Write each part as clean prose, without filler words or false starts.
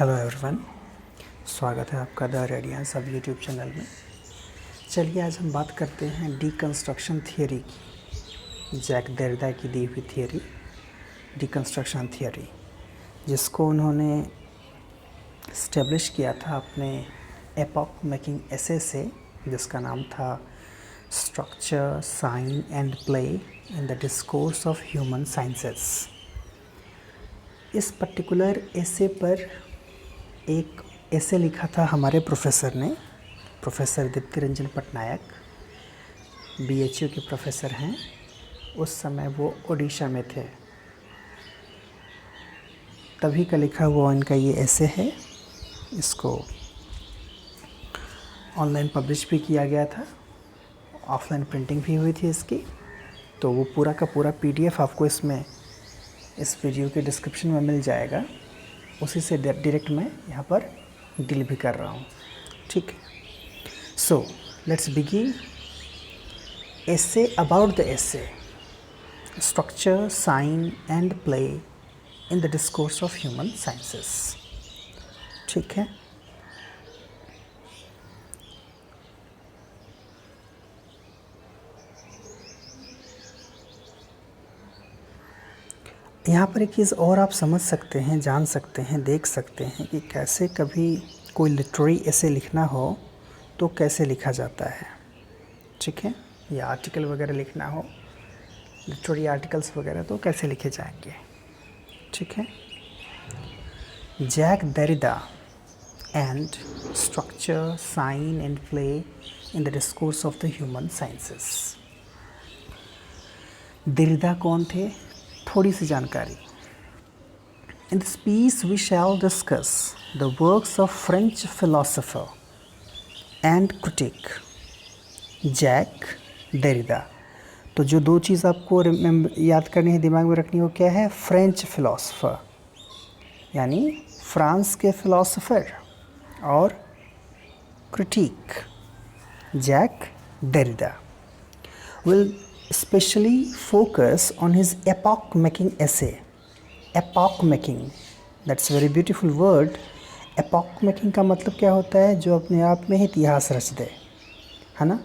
Hello everyone, स्वागत है आपका द रेडियन सब यूट्यूब चैनल में। चलिए आज हम बात करते हैं डीकंस्ट्रक्शन थियोरी की। जैक देरिडा की दी हुई थियोरी डीकंस्ट्रक्शन थियोरी, जिसको उन्होंने इस्टेब्लिश किया था अपने एपॉक मेकिंग एसे से, जिसका नाम था structure, sign and play in the discourse of human sciences. इस पर्टिकुलर एसे पर एक ऐसे लिखा था हमारे प्रोफेसर ने, प्रोफेसर दीप्ति रंजन पटनायक, बीएचयू के प्रोफेसर हैं। उस समय वो ओडिशा में थे, तभी का लिखा हुआ इनका ये ऐसे है। इसको ऑनलाइन पब्लिश भी किया गया था, ऑफलाइन प्रिंटिंग भी हुई थी इसकी। तो वो पूरा का पूरा पीडीएफ आपको इसमें इस वीडियो के डिस्क्रिप्शन में मिल जाएगा। उसी से डायरेक्ट मैं यहाँ पर डील भी कर रहा हूँ, ठीक है। So let's begin. essay about the essay, structure, sign and play in the discourse of human sciences, ठीक है। यहाँ पर एक चीज़ और आप समझ सकते हैं, जान सकते हैं, देख सकते हैं कि कैसे कभी कोई लिटरेरी ऐसे लिखना हो तो कैसे लिखा जाता है, ठीक है। या आर्टिकल वगैरह लिखना हो, लिटरेरी आर्टिकल्स वगैरह, तो कैसे लिखे जाएंगे, ठीक है। Jacques Derrida and structure, sign and play in the discourse of the human sciences. Derrida कौन थे, थोड़ी सी जानकारी। In this piece we shall discuss the works of French philosopher and critic Jacques Derrida. तो जो दो चीज़ आपको याद करनी है, दिमाग में रखनी हो, क्या है? फ्रेंच फिलोसोफर यानी फ्रांस के फिलोसोफर, और critic Jacques Derrida will especially focus on his epoch making essay. Epoch making, that's very beautiful word. Epoch making का मतलब क्या होता है? जो अपने आप में इतिहास रच दे, है ना।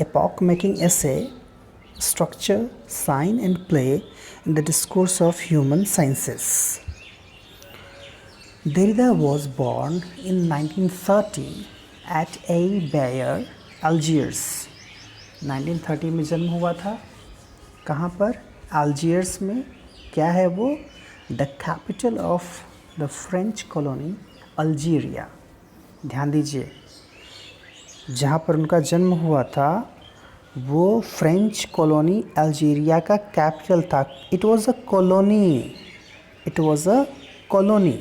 Epoch making essay, structure, sign and play in the discourse of human sciences. Derrida was born in 1930 at Bayer, Algiers. 1930 में जन्म हुआ था। कहाँ पर? अल्जीयर्स में। क्या है वो? The capital of the French colony Algeria. ध्यान दीजिए, जहाँ पर उनका जन्म हुआ था वो फ्रेंच कॉलोनी अल्जीरिया का कैपिटल था। It was a colony, it was a colony.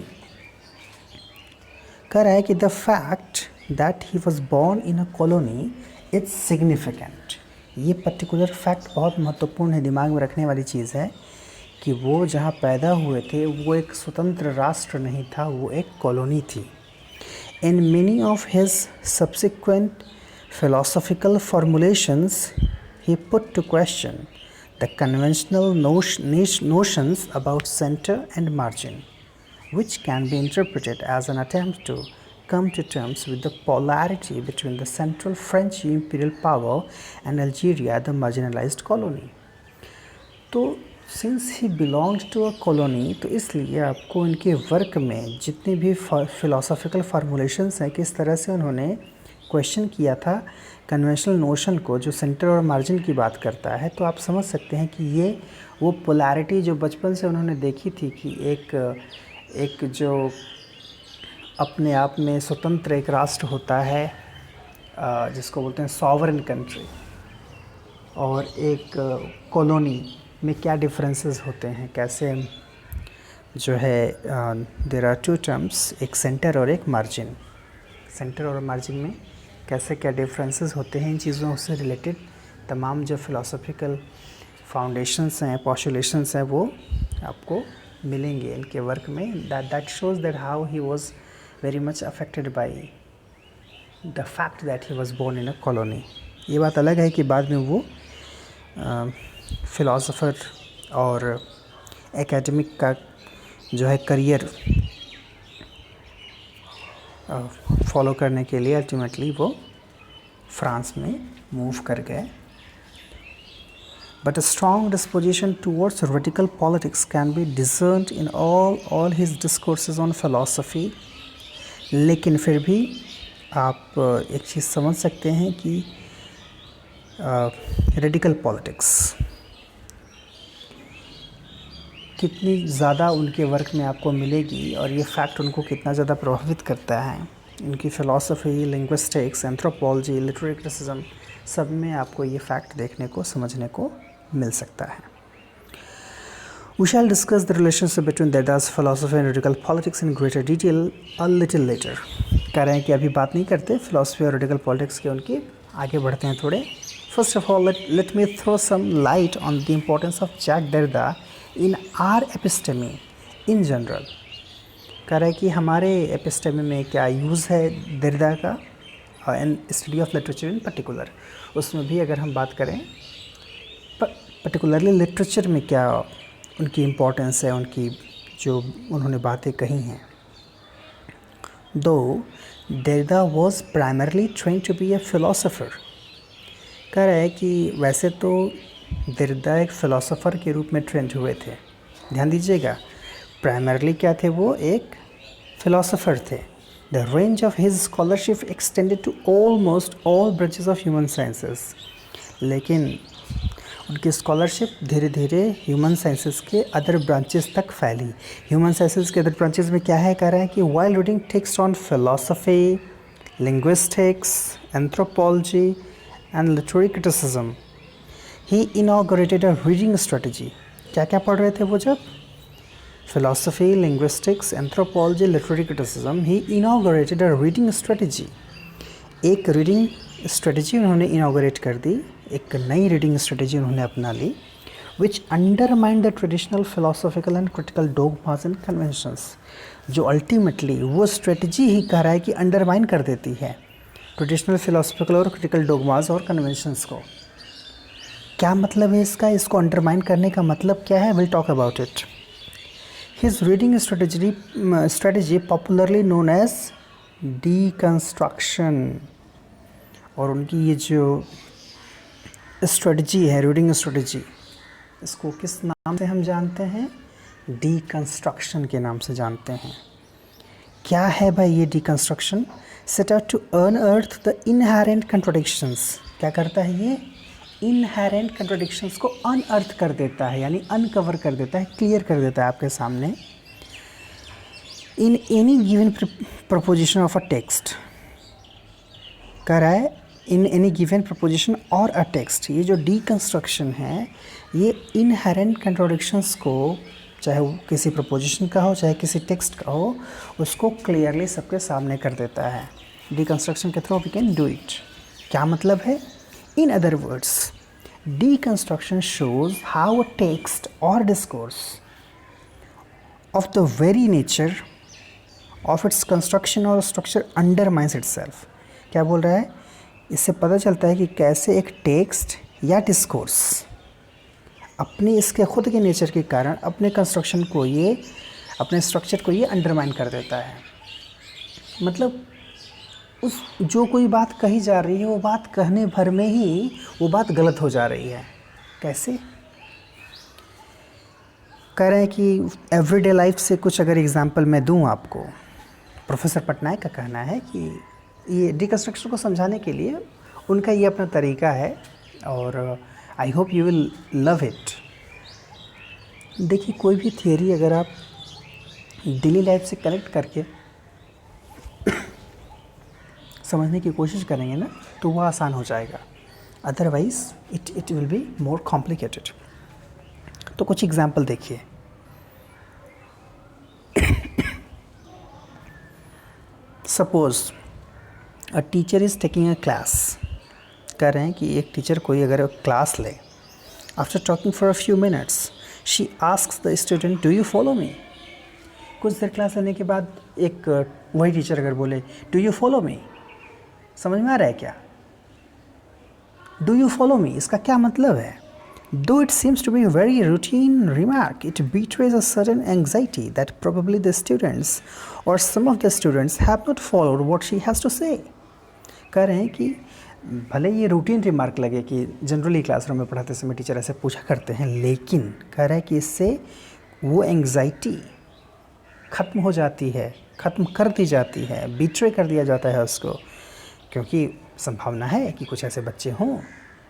कह रहा है कि the fact that he was born in a colony it's significant. ये पर्टिकुलर फैक्ट बहुत महत्वपूर्ण है, दिमाग में रखने वाली चीज़ है कि वो जहाँ पैदा हुए थे वो एक स्वतंत्र राष्ट्र नहीं था, वो एक कॉलोनी थी। In many of his subsequent philosophical formulations he put to question the conventional notions about center and margin, which can be interpreted as an attempt to come to terms with the polarity between the central French imperial power and Algeria, the marginalized colony. तो since he belonged to a colony, तो इसलिए आपको इनके work में जितनी भी philosophical formulations हैं, किस तरह से उन्होंने क्वेश्चन किया था कन्वेंशनल नोशन को, जो सेंटर और मार्जिन की बात करता है, तो आप समझ सकते हैं कि ये वो पोलैरिटी जो बचपन से उन्होंने देखी थी कि एक जो अपने आप में स्वतंत्र एक राष्ट्र होता है, जिसको बोलते हैं सॉवरेन कंट्री, और एक कॉलोनी में क्या डिफरेंसेस होते हैं, कैसे जो है देयर आर टू टर्म्स, एक सेंटर और एक मार्जिन। सेंटर और मार्जिन में कैसे क्या डिफरेंसेस होते हैं, इन चीज़ों से रिलेटेड तमाम जो फिलोसॉफिकल फाउंडेशंस हैं, पोस्टुलेशंस हैं, वो आपको मिलेंगे इनके वर्क में। That shows that how he was very much affected by the fact that he was born in a colony. ये बात अलग है कि बाद में वो फिलोसोफर और एकेडमिक का जो है करियर फॉलो करने के लिए अल्टीमेटली वो फ्रांस में मूव कर गए. But a strong disposition towards radical politics can be discerned in all his discourses on philosophy. लेकिन फिर भी आप एक चीज़ समझ सकते हैं कि रेडिकल पॉलिटिक्स कितनी ज़्यादा उनके वर्क में आपको मिलेगी और ये फैक्ट उनको कितना ज़्यादा प्रभावित करता है. उनकी philosophy, linguistics, anthropology, literary criticism, सब में आपको ये फैक्ट देखने को, समझने को मिल सकता है. We shall discuss the relationship between Derrida's philosophy and radical politics in greater detail a little later. कह रहे हैं कि अभी बात नहीं करते philosophy और radical politics के उनकी, आगे बढ़ते हैं थोड़े. First of all, let me throw some light on the importance of Jacques Derrida in our episteme in general. कह रहा है कि हमारे एपिस्टेमी में क्या यूज़ है Derrida का and study of literature in particular. उसमें भी अगर हम बात करें पर्टिकुलरली लिटरेचर में क्या उनकी इम्पोर्टेंस है, उनकी जो उन्होंने बातें कही हैं. दो Derrida was primarily train to be a philosopher. कह रहा है कि वैसे तो डेरिडा एक फ़िलासफ़र के रूप में ट्रेंड हुए थे. ध्यान दीजिएगा, प्राइमरली क्या थे, वो एक फ़िलासफ़र थे. The range of his scholarship extended to almost all branches of human sciences. लेकिन उनकी स्कॉलरशिप धीरे धीरे ह्यूमन साइंसेस के अदर ब्रांचेस तक फैली. ह्यूमन साइंसेस के अदर ब्रांचेस में क्या है, कह रहे हैं कि while reading text on philosophy, linguistics, anthropology and literary criticism, he inaugurated a reading strategy. क्या क्या पढ़ रहे थे वो जब? Philosophy, linguistics, anthropology, literary criticism, he inaugurated a reading strategy. एक रीडिंग स्ट्रेटजी उन्होंने इनॉग्रेट कर दी, एक नई रीडिंग स्ट्रेटजी उन्होंने अपना ली, which undermine the traditional philosophical and critical dogmas and conventions. जो अल्टीमेटली वो स्ट्रेटजी ही कह रहा है कि अंडरमाइन कर देती है ट्रेडिशनल फिलोसॉफिकल और क्रिटिकल डोगमास और कन्वेंशंस को. क्या मतलब है इसका? इसको अंडरमाइन करने का मतलब क्या है? Will talk about it. His reading strategy popularly known as deconstruction. और उनकी ये जो स्ट्रेटजी है, रीडिंग स्ट्रेटजी, इसको किस नाम से हम जानते हैं? डीकंस्ट्रक्शन के नाम से जानते हैं. क्या है भाई ये deconstruction? Set out to unearth the inherent contradictions. क्या करता है ये? इनहेरेंट कंट्राडिक्शंस को अनअर्थ कर देता है, यानी अनकवर कर देता है, क्लियर कर देता है आपके सामने. In any given preposition of a text. कह रहा है इन एनी गिवन प्रपोजिशन और अ टेक्स्ट. ये जो डीकंस्ट्रक्शन है, ये इनहेरेंट कंट्राडिक्शंस को, चाहे वो किसी प्रपोजिशन का हो चाहे किसी टेक्स्ट का हो, उसको क्लियरली सबके सामने कर देता है. डीकंस्ट्रक्शन के through we can do it. क्या मतलब है? In other words, deconstruction shows how a text और discourse of the very nature of its construction और स्ट्रक्चर अंडरमाइंस इटसेल्फ. क्या बोल रहा है? इससे पता चलता है कि कैसे एक टेक्स्ट या डिस्कोर्स अपनी इसके खुद के नेचर के कारण अपने कंस्ट्रक्शन को, ये अपने स्ट्रक्चर को ये अंडरमाइन कर देता है. मतलब उस जो कोई बात कही जा रही है, वो बात कहने भर में ही वो बात गलत हो जा रही है. कैसे? कह रहे हैं कि एवरीडे लाइफ से कुछ अगर एग्जांपल मैं दूं आपको, प्रोफेसर पटनायक का कहना है कि ये डीकंस्ट्रक्शन को समझाने के लिए उनका ये अपना तरीका है और I hope you will love it. देखिए, कोई भी थियरी अगर आप डेली लाइफ से कनेक्ट करके समझने की कोशिश करेंगे ना, तो वो आसान हो जाएगा. Otherwise it will be more complicated. तो कुछ एग्जाम्पल देखिए. Suppose a teacher is taking a class. कह रहे हैं कि एक टीचर कोई अगर क्लास ले, after talking for a few minutes she asks the student do you follow me. कुछ देर क्लास लेने के बाद एक वही टीचर अगर बोले डू यू फॉलो मी. समझ में आ रहा है क्या? डू यू फॉलो मी इसका क्या मतलब है? Though it seems to be a very routine remark, it betrays a certain anxiety that probably the students or some of the students have not followed what she has to say. कह रहे हैं कि भले ये routine remark लगे कि generally classroom में पढ़ाते समय टीचर ऐसे पूछा करते हैं, लेकिन कह रहा है कि इससे वो एंग्जाइटी ख़त्म हो जाती है, ख़त्म कर दी जाती है, बिट्रे कर दिया जाता है उसको, क्योंकि संभावना है कि कुछ ऐसे बच्चे हों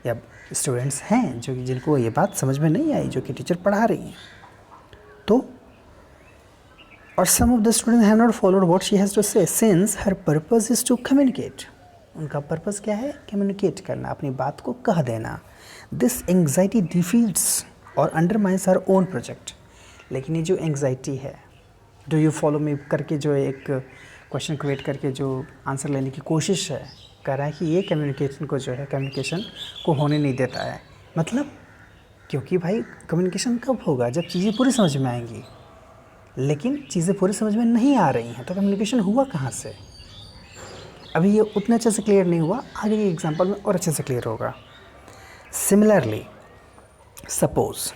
या स्टूडेंट्स हैं जो कि जिनको ये बात समझ में नहीं आई जो कि टीचर पढ़ा रही हैं. तो और some of the students have not followed what she has to say since her purpose is to communicate. उनका पर्पस क्या है? कम्युनिकेट करना, अपनी बात को कह देना. दिस एंग्जाइटी डिफीट्स और अंडरमाइंस हर ओन प्रोजेक्ट. लेकिन ये जो एंग्जाइटी है, डू यू फॉलो मी करके जो एक क्वेश्चन क्रिएट करके जो आंसर लेने की कोशिश है, कह रहा है कि ये कम्युनिकेशन को जो है, कम्युनिकेशन को होने नहीं देता है. मतलब क्योंकि भाई कम्युनिकेशन कब होगा? जब चीज़ें पूरी समझ में आएंगी. लेकिन चीज़ें पूरी समझ में नहीं आ रही हैं तो कम्युनिकेशन हुआ कहाँ से? अभी ये उतने अच्छे से क्लियर नहीं हुआ, आगे के एग्जाम्पल में और अच्छे से क्लियर होगा. सिमिलरली सपोज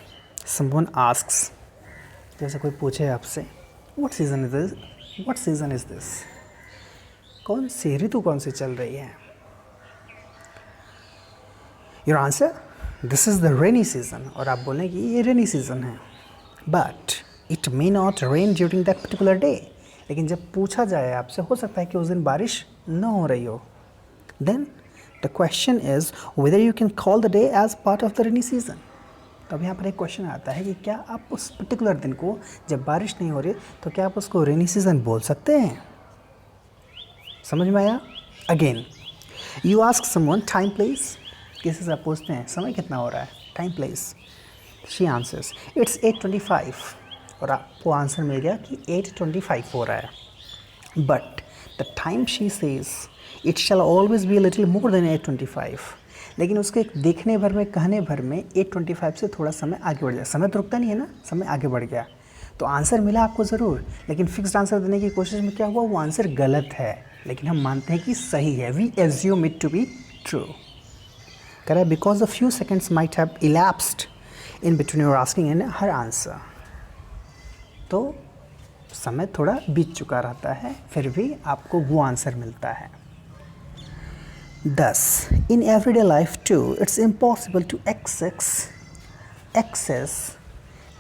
समवन आस्क्स, जैसे कोई पूछे आपसे what season is this, what season is this, कौन सी ऋतु कौन सी चल रही है? Your answer this is the rainy season. और आप बोलें कि ये रेनी सीज़न है, but it may not rain during that particular day. लेकिन जब पूछा जाए आपसे, हो सकता है कि उस दिन बारिश न हो रही हो. Then the question is whether you can call the day as part of the rainy season. तब यहाँ पर एक क्वेश्चन आता है कि क्या आप उस पर्टिकुलर दिन को, जब बारिश नहीं हो रही, तो क्या आप उसको रेनी सीज़न बोल सकते हैं? समझ में आया? Again you ask someone time place. किसी से आप पूछते हैं समय कितना हो रहा है, time place. She answers it's 8:25 और आपको आंसर मिल गया कि 8:25 हो रहा है. But the time she says it shall always be a little more than 8:25. लेकिन उसके देखने भर में, कहने भर में 8:25 से थोड़ा समय आगे बढ़ जाए. समय तो रुकता नहीं है ना, समय आगे बढ़ गया. तो आंसर मिला आपको ज़रूर, लेकिन फिक्स्ड आंसर देने की कोशिश में क्या हुआ, वो आंसर गलत है, लेकिन हम मानते हैं कि सही है. We assume it to be true. कह रहा है because a few seconds might have elapsed in between your asking and her answer. तो समय थोड़ा बीत चुका रहता है, फिर भी आपको वो आंसर मिलता है. Thus, in everyday life too, it's impossible to access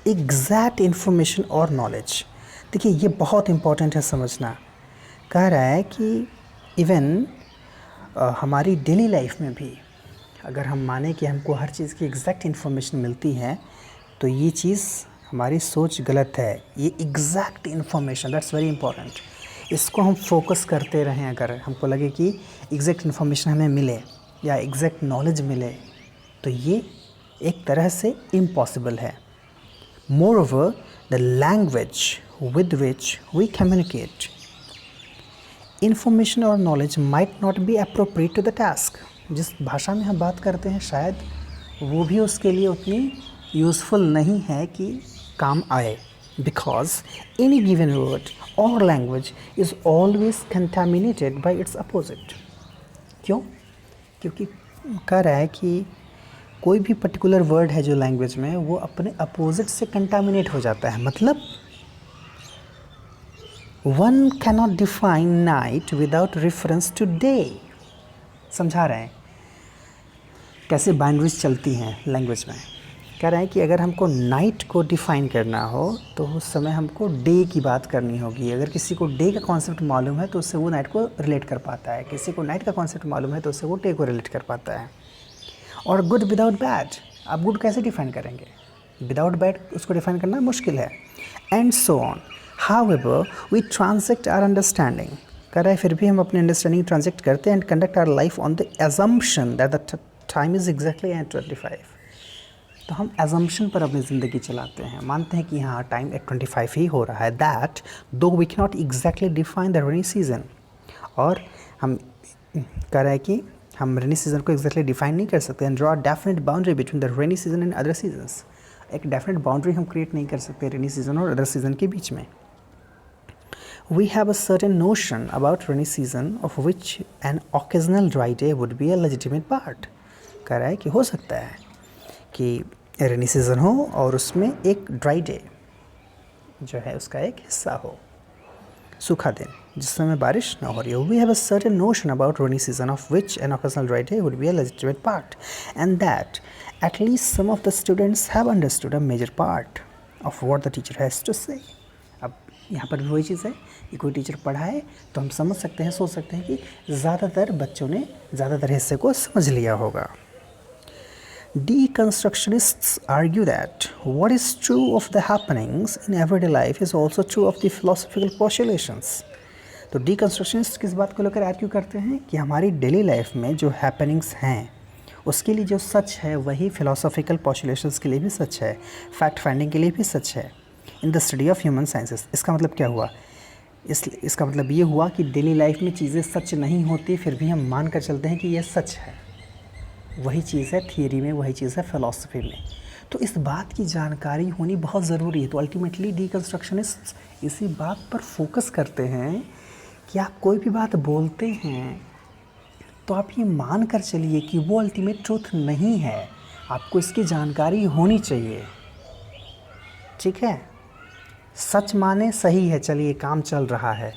exact information or knowledge. देखिए ये बहुत इम्पॉर्टेंट है समझना. कह रहा है कि इवन हमारी डेली लाइफ में भी अगर हम माने कि हमको हर चीज़ की एग्जैक्ट इन्फॉर्मेशन मिलती है, तो ये चीज़ हमारी सोच गलत है. ये exact information, that's very important. इसको हम फोकस करते रहें, अगर हमको लगे कि एग्जैक्ट इन्फॉर्मेशन हमें मिले या एग्जैक्ट नॉलेज मिले, तो ये एक तरह से इम्पॉसिबल है. Moreover the language with which we communicate information और knowledge might not be appropriate to the task. जिस भाषा में हम बात करते हैं शायद वो भी उसके लिए उतनी यूज़फुल नहीं है कि काम आए. Because any given word or language is always contaminated by its opposite. क्यों? क्योंकि कह रहा है कि कोई भी पर्टिकुलर वर्ड है जो लैंग्वेज में, वो अपने अपोजिट से कंटामिनेट हो जाता है. मतलब one cannot define night without reference to day. समझा रहे हैं कैसे बाउंड्रीज चलती हैं लैंग्वेज में. कह रहे हैं कि अगर हमको नाइट को डिफ़ाइन करना हो तो उस समय हमको डे की बात करनी होगी. अगर किसी को डे का कॉन्सेप्ट मालूम है तो उससे वो नाइट को रिलेट कर पाता है. किसी को नाइट का कॉन्सेप्ट मालूम है तो उससे वो डे को रिलेट कर पाता है. और गुड विदाउट बैड, आप गुड कैसे डिफ़ाइन करेंगे? विदाउट बैड उसको डिफ़ाइन करना मुश्किल है. And so on. However we transact our understanding. कह रहा है फिर भी हम अपनी अंडरस्टैंडिंग ट्रांजेक्ट करते हैं and conduct our life on the assumption that the time is exactly 8:25. तो हम एजम्पशन पर अपनी ज़िंदगी चलाते हैं, मानते हैं कि हाँ टाइम 8:25 ही हो रहा है. That though we can not exactly define the rainy season. और हम कह रहे हैं कि हम रेनी सीज़न को एग्जैक्टली डिफाइन नहीं कर सकते and draw definite boundary between the rainy season and other seasons. एक डेफिनेट बाउंड्री हम क्रिएट नहीं कर सकते रेनी सीज़न और अदर सीज़न के बीच में. We have a certain notion about rainy season of which an occasional dry day would be a legitimate part. कह रहा है कि हो सकता है कि रेनी सीज़न हो और उसमें एक ड्राई डे जो है उसका एक हिस्सा हो, सूखा दिन जिस समय बारिश ना हो रही हो. We have a certain notion about rainy season of which an occasional dry day would be a legitimate part and that at least some of the students have understood a major part of what the teacher has to say. अब यहाँ पर भी वही चीज़ है कि कोई teacher पढ़ाए तो हम समझ सकते हैं, सोच सकते हैं कि ज़्यादातर बच्चों ने ज़्यादातर हिस्से को समझ लिया होगा. Deconstructionists argue that what is true of the happenings in everyday life is also true of the philosophical postulations. तो deconstructionists किस बात को लेकर आर्ग्यू करते हैं कि हमारी डेली लाइफ में जो हैपनिंग्स हैं उसके लिए जो सच है वही philosophical postulations के लिए भी सच है, फैक्ट फाइंडिंग के लिए भी सच है. In the study of human sciences. इसका मतलब क्या हुआ? इसका मतलब ये हुआ कि डेली लाइफ में चीज़ें सच नहीं होती फिर भी हम मान कर चलते हैं कि यह सच है. वही चीज़ है थियरी में, वही चीज़ है फ़िलॉसफी में. तो इस बात की जानकारी होनी बहुत ज़रूरी है. तो अल्टीमेटली डीकंस्ट्रक्शनिस्ट इसी बात पर फोकस करते हैं कि आप कोई भी बात बोलते हैं तो आप ये मान कर चलिए कि वो अल्टीमेट ट्रूथ नहीं है, आपको इसकी जानकारी होनी चाहिए. ठीक है, सच माने सही है, चलिए काम चल रहा है,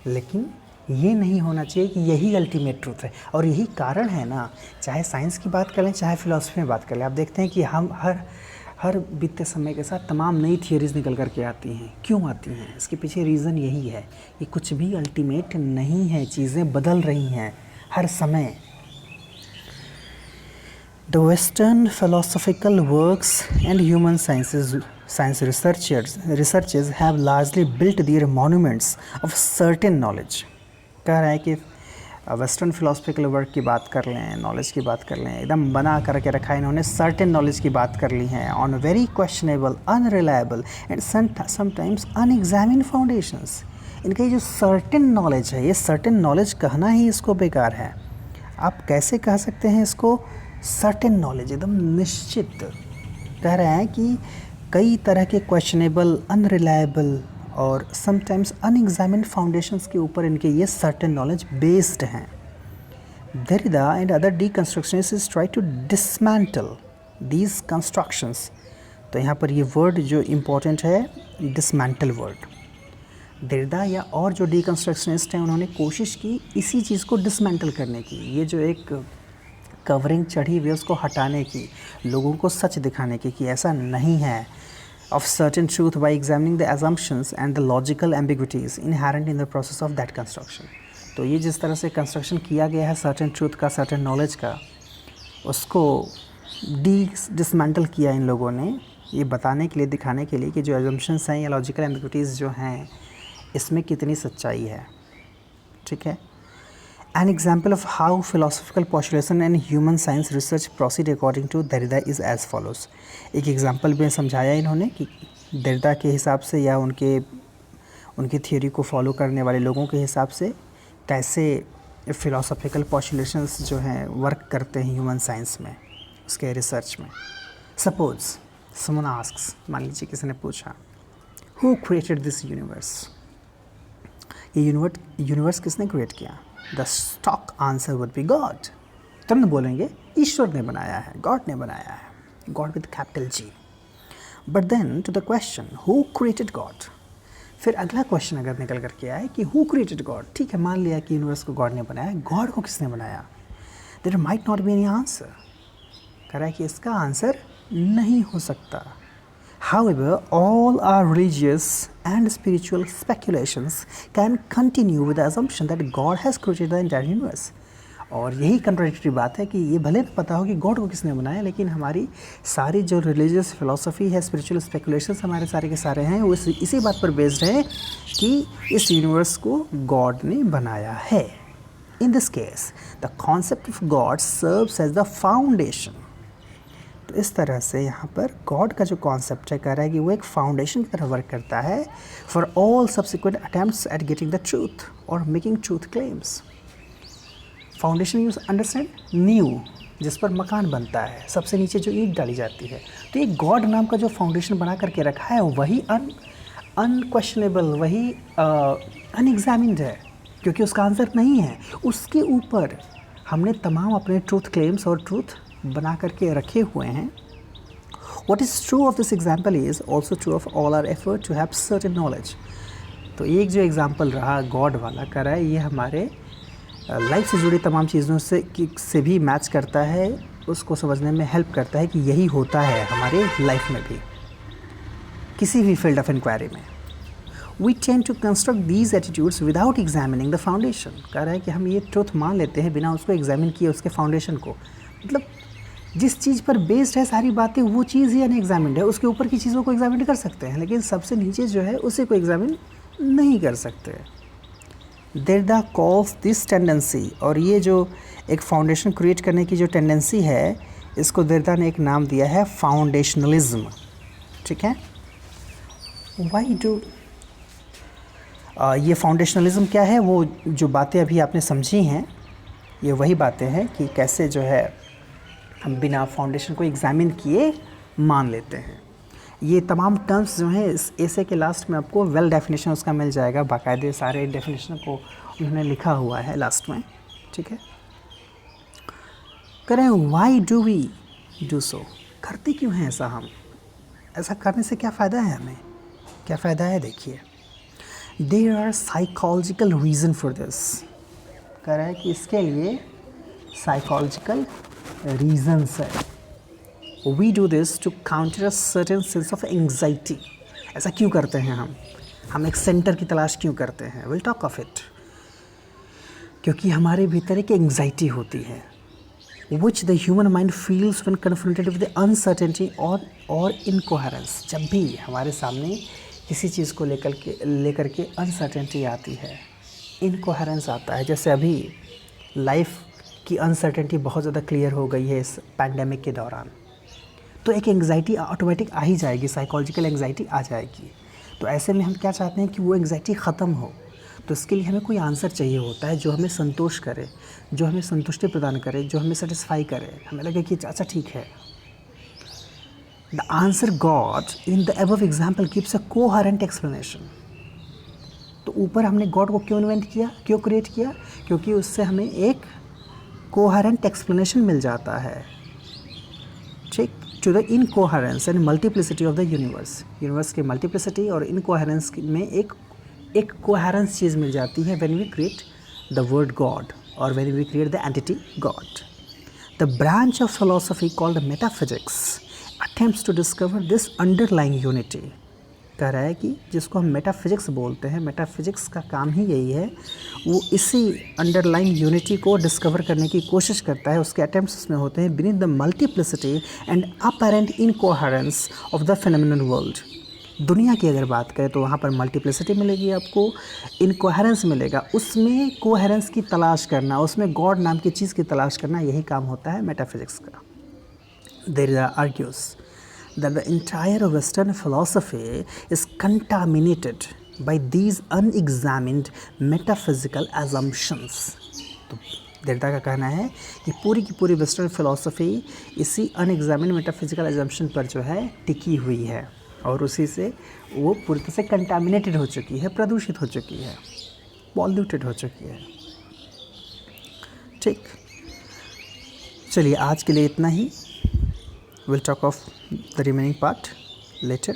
लेकिन ये नहीं होना चाहिए कि यही अल्टीमेट ट्रूथ है. और यही कारण है ना, चाहे साइंस की बात करें चाहे फिलॉसफी में बात करें, आप देखते हैं कि हम हर बीतते समय के साथ तमाम नई थियरीज़ निकल कर के आती हैं. क्यों आती हैं? इसके पीछे रीज़न यही है कि कुछ भी अल्टीमेट नहीं है, चीज़ें बदल रही हैं हर समय. The Western philosophical works and human science researches have largely built their monuments of certain knowledge. कह रहा है कि वेस्टर्न फिलोसफिकल वर्क की बात कर लें, नॉलेज की बात कर लें, एकदम बना करके रखा है इन्होंने. सर्टेन नॉलेज की बात कर ली है on very questionable, unreliable and sometimes unexamined foundations. इनका ये जो सर्टेन नॉलेज है, ये सर्टेन नॉलेज कहना ही इसको बेकार है. आप कैसे कह सकते हैं इसको सर्टेन नॉलेज, एकदम निश्चित. कह रहे हैं कि कई तरह के क्वेश्चनेबल, अनरिलायबल और समटाइम्स अनएग्जामिन्ड फाउंडेशंस के ऊपर इनके ये सर्टेन नॉलेज बेस्ड हैं. Derrida and other deconstructionists try to dismantle these constructions. तो यहाँ पर ये वर्ड जो इम्पोर्टेंट है, डिसमेंटल वर्ड. Derrida या और जो deconstructionist हैं उन्होंने कोशिश की इसी चीज़ को डिसमेंटल करने की. ये जो एक कवरिंग चढ़ी हुई है उसको हटाने की, लोगों को सच दिखाने की कि ऐसा नहीं है. Of certain truth by examining the assumptions and the logical ambiguities inherent in the process of that construction. तो ये जिस तरह से कंस्ट्रक्शन किया गया है सर्टेन ट्रूथ का, सर्टेन नॉलेज का, उसको डिसमेंटल किया इन लोगों ने, ये बताने के लिए, दिखाने के लिए कि जो एजम्पशंस हैं या लॉजिकल एम्बिग्विटीज़ जो हैं इसमें कितनी सच्चाई है. ठीक है. An example of how philosophical postulation and human science research proceed according to Derrida is as follows. एक एग्जाम्पल में समझाया इन्होंने कि Derrida के हिसाब से या उनकी थियोरी को फॉलो करने वाले लोगों के हिसाब से कैसे philosophical postulations जो हैं वर्क करते हैं ह्यूमन साइंस में, उसके रिसर्च में. Suppose someone asks, मान लीजिए किसी ने पूछा, who created this universe? ये यूनिवर्स किसने क्रिएट किया? The stock answer would be God. तुरंत बोलेंगे ईश्वर ने बनाया है, गॉड ने बनाया है, God with capital G. But then to the question, who created God? फिर अगला क्वेश्चन अगर निकल करके आए कि who created God? ठीक है, मान लिया कि यूनिवर्स को गॉड ने बनाया, गॉड को किसने बनाया? There might not be any answer. कह रहा है कि इसका आंसर नहीं हो सकता. However, all our religious and spiritual speculations can continue with the assumption that God has created the entire universe. और यही कंट्राडिक्टरी बात है कि ये भले पता हो कि गॉड को किसने बनाया, लेकिन हमारी सारी जो रिलीजियस फिलॉसफी है, स्पिरिचुअल स्पेकुलेशंस हमारे सारे के सारे हैं, वो इसी बात पर बेस्ड है कि इस यूनिवर्स को गॉड ने बनाया है. In this case the concept of God serves as the foundation. तो इस तरह से यहाँ पर गॉड का जो कॉन्सेप्ट है, कह रहा है कि वो एक फाउंडेशन की तरह वर्क करता है for all subsequent attempts at getting the truth और making truth claims. Foundation use understand, नींव जिस पर मकान बनता है, सबसे नीचे जो ईंट डाली जाती है. तो ये गॉड नाम का जो फाउंडेशन बना करके रखा है वही अनक्वेश्चनेबल, वही अनएग्जामिन्ड है, क्योंकि उसका आंसर नहीं है. उसके ऊपर हमने तमाम अपने ट्रूथ क्लेम्स और ट्रूथ बना करके रखे हुए हैं. What is true of this example is also true of all our effort to have certain knowledge. तो एक जो एग्जाम्पल रहा गॉड वाला कर रहा है, ये हमारे लाइफ से जुड़ी तमाम चीज़ों से भी मैच करता है, उसको समझने में हेल्प करता है कि यही होता है हमारे लाइफ में भी, किसी भी फील्ड ऑफ इंक्वायरी में. We tend to construct these attitudes without examining the foundation. कह रहा है कि हम ये ट्रुथ मान लेते हैं बिना उसको एग्जामिन किए उसके फाउंडेशन को. मतलब जिस चीज़ पर बेस्ड है सारी बातें वो चीज़ ही अनएग्जामिन्ड है, उसके ऊपर की चीज़ों को एग्जामिन कर सकते हैं, लेकिन सबसे नीचे जो है उसे को एग्जामिन नहीं कर सकते. देरदा कॉल्स दिस टेंडेंसी, और ये जो एक फाउंडेशन क्रिएट करने की जो टेंडेंसी है, इसको देरदा ने एक नाम दिया है फाउंडेशनलिज्म. ठीक है. वाई डू ये फाउंडेशनलिज्म क्या है? वो जो बातें अभी आपने समझी हैं, ये वही बातें हैं कि कैसे जो है हम बिना फाउंडेशन को एग्जामिन किए मान लेते हैं. ये तमाम टर्म्स जो हैं इस एसे के लास्ट में आपको वेल डेफिनेशन उसका मिल जाएगा, बाकायदे सारे डेफिनेशन को उन्होंने लिखा हुआ है लास्ट में. ठीक है. करें why do we do so, करते क्यों हैं ऐसा हम? ऐसा करने से क्या फ़ायदा है हमें? क्या फ़ायदा है? देखिए, there are psychological reason for this. कह रहा है कि इसके लिए साइकोलॉजिकल रीजंस है. We do this to counter a certain sense of anxiety. ऐसा क्यों करते हैं हम एक सेंटर की तलाश क्यों करते हैं? Will talk of it. क्योंकि हमारे भीतर एक एंग्जाइटी होती है which the human mind feels when confronted with the uncertainty or incoherence. जब भी हमारे सामने किसी चीज़ को लेकर के अनसर्टेनिटी आती है, इनकोहेरेंस आता है. जैसे अभी लाइफ की अनसर्टेनिटी बहुत ज़्यादा क्लियर हो गई है इस पैंडेमिक के दौरान, तो एक एंग्जाइटी ऑटोमेटिक आ ही जाएगी, साइकोलॉजिकल एंग्जाइटी आ जाएगी. तो ऐसे में हम क्या चाहते हैं कि वो एंग्जाइटी ख़त्म हो. तो इसके लिए हमें कोई आंसर चाहिए होता है जो हमें संतोष करे, जो हमें संतुष्टि प्रदान करे, जो हमें सेटिस्फाई करे, हमें लगे कि अच्छा ठीक है. The answer God in the above example gives a coherent explanation. तो ऊपर हमने गॉड को क्यों इन्वेंट किया, क्यों क्रिएट किया? क्योंकि उससे हमें एक कोहेरेंट एक्सप्लेनेशन मिल जाता है. ठीक. To the incoherence and multiplicity of the universe. Universe की मल्टीप्लिसिटी और इनकोहेरेंस में एक कोहेरेंस चीज़ मिल जाती है when we create the word God और when we create the entity God. The branch of philosophy called metaphysics attempts to discover this underlying unity. कह रहा है कि जिसको हम मेटाफिजिक्स बोलते हैं, मेटाफिजिक्स का काम ही यही है, वो इसी अंडरलाइंग यूनिटी को डिस्कवर करने की कोशिश करता है. उसके अटेम्प्ट्स उसमें होते हैं beneath the multiplicity and apparent incoherence of the phenomenal world. दुनिया की अगर बात करें तो वहाँ पर मल्टीप्लिसिटी मिलेगी आपको, इनकोहेरेंस मिलेगा, उसमें कोहेरेंस की तलाश करना, उसमें गॉड नाम की चीज़ की तलाश करना, यही काम होता है मेटाफिजिक्स का. Derrida argues that the entire Western philosophy is contaminated by these unexamined metaphysical assumptions. तो देरदा का कहना है कि पूरी की पूरी वेस्टर्न फिलॉसफी इसी अनएग्जामिन्ड मेटाफिजिकल एजम्पशन पर जो है टिकी हुई है, और उसी से वो पूरी तरह से कंटामिनेटेड हो चुकी है, प्रदूषित हो चुकी है, पॉल्यूटेड हो चुकी है. ठीक. चलिए आज के लिए इतना ही. We'll talk of the remaining part later.